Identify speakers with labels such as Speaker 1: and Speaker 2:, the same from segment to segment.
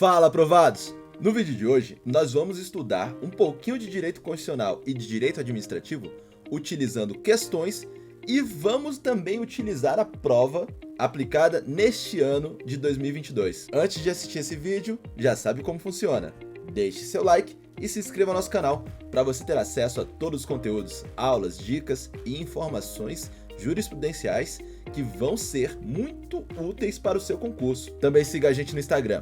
Speaker 1: Fala, aprovados! No vídeo de hoje, nós vamos estudar um pouquinho de direito constitucional e de direito administrativo utilizando questões e vamos também utilizar a prova aplicada neste ano de 2022. Antes de assistir esse vídeo, já sabe como funciona. Deixe seu like e se inscreva no nosso canal para você ter acesso a todos os conteúdos, aulas, dicas e informações jurisprudenciais que vão ser muito úteis para o seu concurso. Também siga a gente no Instagram,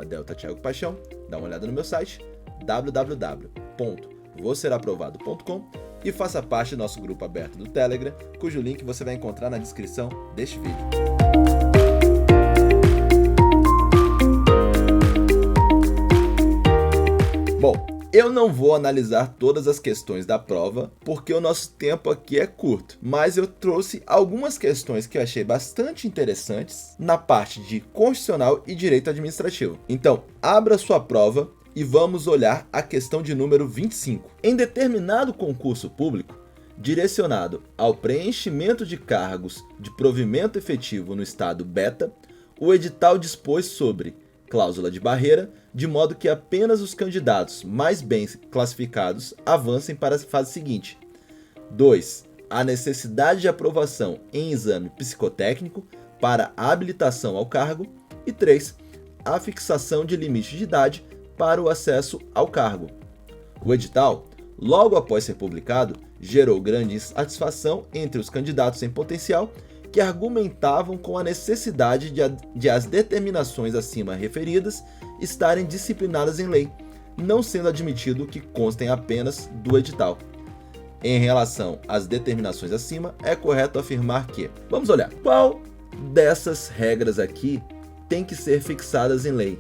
Speaker 1: @deltatiagopaixão, dá uma olhada no meu site, www.voseraprovado.com e faça parte do nosso grupo aberto do Telegram, cujo link você vai encontrar na descrição deste vídeo. Bom, eu não vou analisar todas as questões da prova, porque o nosso tempo aqui é curto, mas eu trouxe algumas questões que eu achei bastante interessantes na parte de constitucional e direito administrativo. Então, abra sua prova e vamos olhar a questão de número 25. Em determinado concurso público, direcionado ao preenchimento de cargos de provimento efetivo no estado beta, o edital dispôs sobre cláusula de barreira, de modo que apenas os candidatos mais bem classificados avancem para a fase seguinte. 2. A necessidade de aprovação em exame psicotécnico para a habilitação ao cargo. E 3. A fixação de limite de idade para o acesso ao cargo. O edital, logo após ser publicado, gerou grande insatisfação entre os candidatos em potencial que argumentavam com a necessidade de as determinações acima referidas estarem disciplinadas em lei, não sendo admitido que constem apenas do edital. Em relação às determinações acima, é correto afirmar que, vamos olhar, qual dessas regras aqui tem que ser fixadas em lei?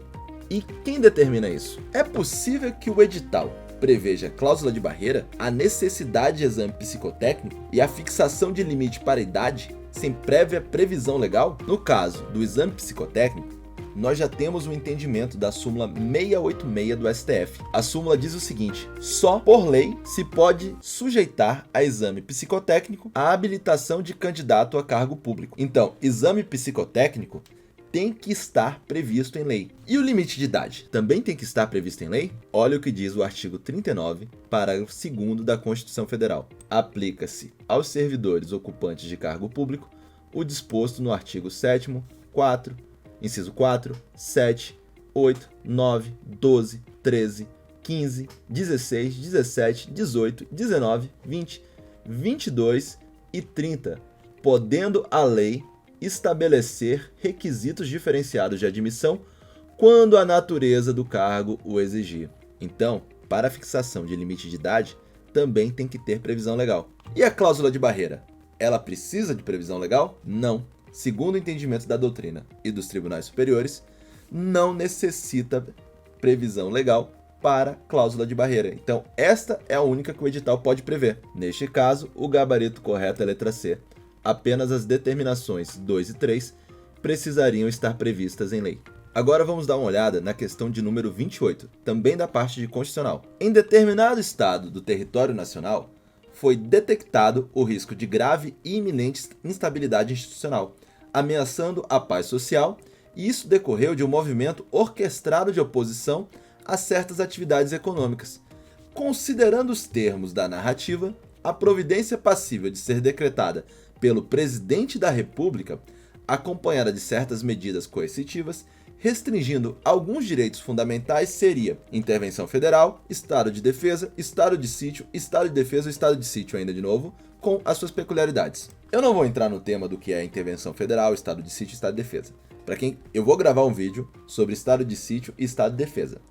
Speaker 1: E quem determina isso? É possível que o edital preveja cláusula de barreira, a necessidade de exame psicotécnico e a fixação de limite para a idade sem prévia previsão legal? No caso do exame psicotécnico, nós já temos o entendimento da súmula 686 do STF. A súmula diz o seguinte: só por lei se pode sujeitar a exame psicotécnico a habilitação de candidato a cargo público. Então, exame psicotécnico tem que estar previsto em lei. E o limite de idade também tem que estar previsto em lei? Olha o que diz o artigo 39, parágrafo 2º da Constituição Federal. Aplica-se aos servidores ocupantes de cargo público o disposto no artigo 7º, 4, inciso 4, 7, 8, 9, 12, 13, 15, 16, 17, 18, 19, 20, 22 e 30, podendo a lei estabelecer requisitos diferenciados de admissão quando a natureza do cargo o exigir. Então, para a fixação de limite de idade, também tem que ter previsão legal. E a cláusula de barreira? Ela precisa de previsão legal? Não. Segundo o entendimento da doutrina e dos tribunais superiores, não necessita previsão legal para cláusula de barreira. Então, esta é a única que o edital pode prever. Neste caso, o gabarito correto é a letra C. Apenas as determinações 2 e 3 precisariam estar previstas em lei. Agora vamos dar uma olhada na questão de número 28, também da parte de constitucional. Em determinado estado do território nacional, foi detectado o risco de grave e iminente instabilidade institucional, ameaçando a paz social, e isso decorreu de um movimento orquestrado de oposição a certas atividades econômicas. Considerando os termos da narrativa, a providência passível de ser decretada pelo Presidente da República, acompanhada de certas medidas coercitivas, restringindo alguns direitos fundamentais, seria intervenção federal, estado de defesa, estado de sítio, estado de defesa ou estado de sítio ainda de novo, com as suas peculiaridades. Eu não vou entrar no tema do que é intervenção federal, estado de sítio e estado de defesa. Eu vou gravar um vídeo sobre estado de sítio e estado de defesa.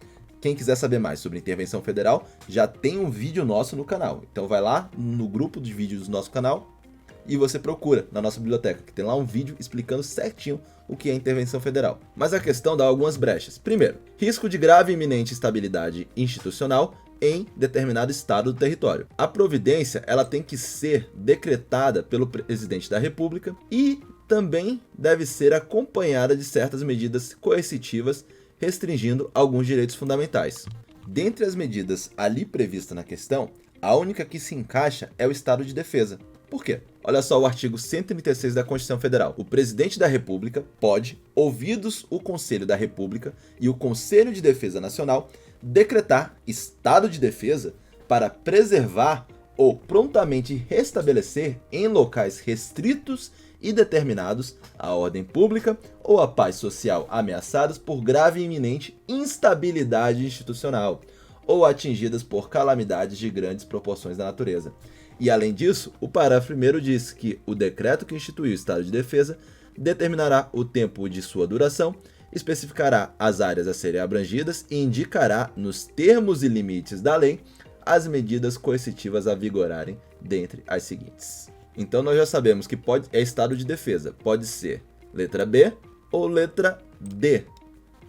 Speaker 1: Quem quiser saber mais sobre intervenção federal, já tem um vídeo nosso no canal. Então vai lá no grupo de vídeos do nosso canal e você procura na nossa biblioteca, que tem lá um vídeo explicando certinho o que é intervenção federal. Mas a questão dá algumas brechas. Primeiro, risco de grave e iminente instabilidade institucional em determinado estado do território. A providência ela tem que ser decretada pelo Presidente da República e também deve ser acompanhada de certas medidas coercitivas restringindo alguns direitos fundamentais. Dentre as medidas ali previstas na questão, a única que se encaixa é o estado de defesa. Por quê? Olha só o artigo 136 da Constituição Federal. O presidente da República pode, ouvidos o Conselho da República e o Conselho de Defesa Nacional, decretar estado de defesa para preservar ou prontamente restabelecer em locais restritos e determinados a ordem pública ou a paz social ameaçadas por grave e iminente instabilidade institucional ou atingidas por calamidades de grandes proporções da natureza. E além disso, o parágrafo 1º diz que o decreto que institui o estado de defesa determinará o tempo de sua duração, especificará as áreas a serem abrangidas e indicará, nos termos e limites da lei, as medidas coercitivas a vigorarem dentre as seguintes. Então nós já sabemos que é estado de defesa, pode ser letra B ou letra D.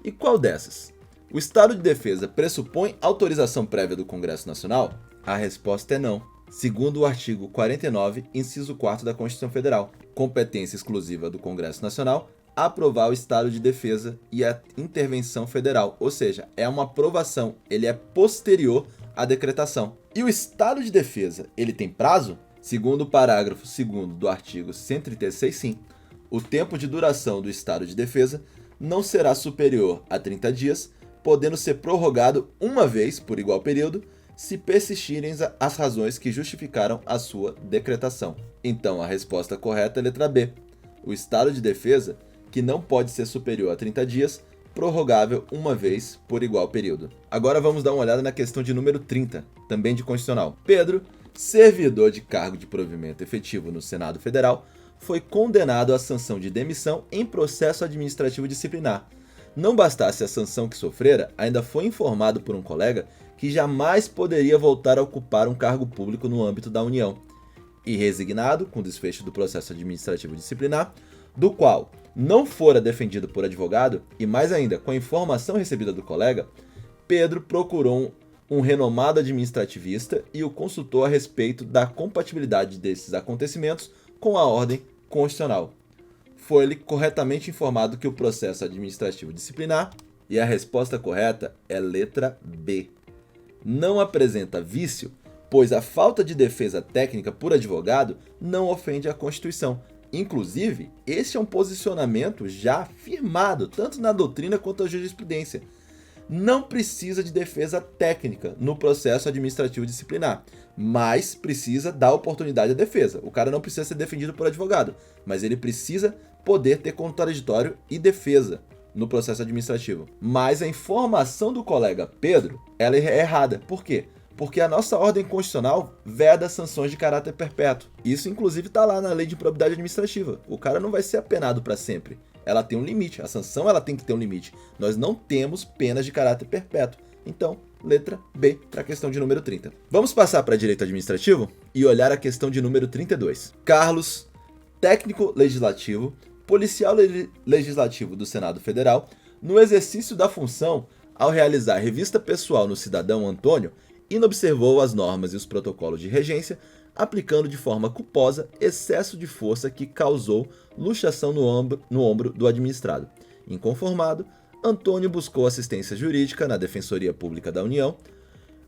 Speaker 1: E qual dessas? O estado de defesa pressupõe autorização prévia do Congresso Nacional? A resposta é não. Segundo o artigo 49, inciso 4 da Constituição Federal, competência exclusiva do Congresso Nacional aprovar o estado de defesa e a intervenção federal, ou seja, é uma aprovação, ele é posterior à decretação. E o estado de defesa, ele tem prazo? Segundo o parágrafo 2º do artigo 136, sim. O tempo de duração do estado de defesa não será superior a 30 dias, podendo ser prorrogado uma vez por igual período, se persistirem as razões que justificaram a sua decretação. Então, a resposta correta é a letra B. O estado de defesa, que não pode ser superior a 30 dias, prorrogável uma vez por igual período. Agora vamos dar uma olhada na questão de número 30, também de constitucional. Pedro, servidor de cargo de provimento efetivo no Senado Federal, foi condenado à sanção de demissão em processo administrativo disciplinar. Não bastasse a sanção que sofrera, ainda foi informado por um colega que jamais poderia voltar a ocupar um cargo público no âmbito da União. E resignado com o desfecho do processo administrativo disciplinar, do qual não fora defendido por advogado, e mais ainda com a informação recebida do colega, Pedro procurou um renomado administrativista e o consultou a respeito da compatibilidade desses acontecimentos com a ordem constitucional. Foi-lhe corretamente informado que o processo administrativo disciplinar, e a resposta correta é letra B. Não apresenta vício, pois a falta de defesa técnica por advogado não ofende a Constituição. Inclusive, este é um posicionamento já firmado, tanto na doutrina quanto na jurisprudência. Não precisa de defesa técnica no processo administrativo disciplinar, mas precisa dar oportunidade à defesa. O cara não precisa ser defendido por advogado, mas ele precisa poder ter contraditório e defesa no processo administrativo. Mas a informação do colega Pedro, ela é errada. Por quê? Porque a nossa ordem constitucional veda sanções de caráter perpétuo. Isso, inclusive, está lá na lei de improbidade administrativa. O cara não vai ser apenado para sempre. Ela tem um limite. A sanção ela tem que ter um limite. Nós não temos penas de caráter perpétuo. Então, letra B para a questão de número 30. Vamos passar para direito administrativo e olhar a questão de número 32. Carlos, técnico legislativo, policial legislativo do Senado Federal, no exercício da função, ao realizar revista pessoal no cidadão Antônio, inobservou as normas e os protocolos de regência, aplicando de forma culposa excesso de força que causou luxação no ombro do administrado. Inconformado, Antônio buscou assistência jurídica na Defensoria Pública da União,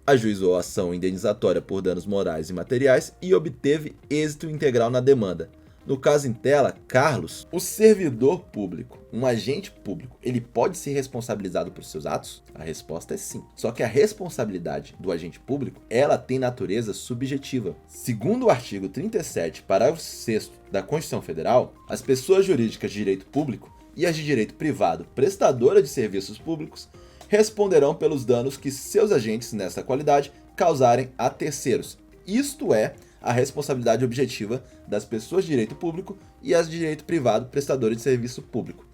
Speaker 1: ajuizou a ação indenizatória por danos morais e materiais e obteve êxito integral na demanda. No caso em tela, Carlos, o servidor público, um agente público, ele pode ser responsabilizado por seus atos? A resposta é sim. Só que a responsabilidade do agente público, ela tem natureza subjetiva. Segundo o artigo 37, parágrafo 6º da Constituição Federal, as pessoas jurídicas de direito público e as de direito privado prestadora de serviços públicos responderão pelos danos que seus agentes nessa qualidade causarem a terceiros. Isto é, a responsabilidade objetiva das pessoas de direito público e as de direito privado prestadores de serviço público.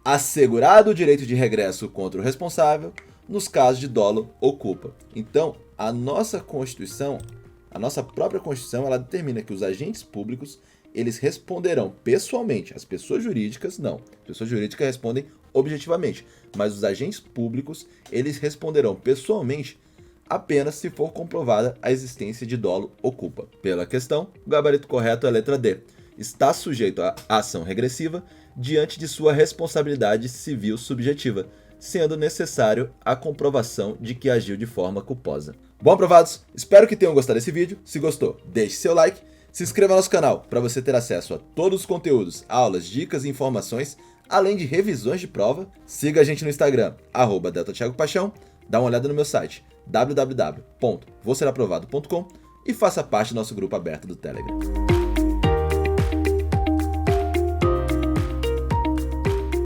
Speaker 1: Assegurado o direito de regresso contra o responsável nos casos de dolo ou culpa. Então, a nossa Constituição, a nossa própria Constituição, ela determina que os agentes públicos, eles responderão pessoalmente. As pessoas jurídicas, não. As pessoas jurídicas respondem objetivamente, mas os agentes públicos, eles responderão pessoalmente apenas se for comprovada a existência de dolo ou culpa. Pela questão, o gabarito correto é a letra D. Está sujeito à ação regressiva diante de sua responsabilidade civil subjetiva, sendo necessário a comprovação de que agiu de forma culposa. Bom, aprovados? Espero que tenham gostado desse vídeo. Se gostou, deixe seu like. Se inscreva no nosso canal para você ter acesso a todos os conteúdos, aulas, dicas e informações, além de revisões de prova. Siga a gente no Instagram, @DeltaThiagoPaixão, dá uma olhada no meu site, www.voseraprovado.com, e faça parte do nosso grupo aberto do Telegram.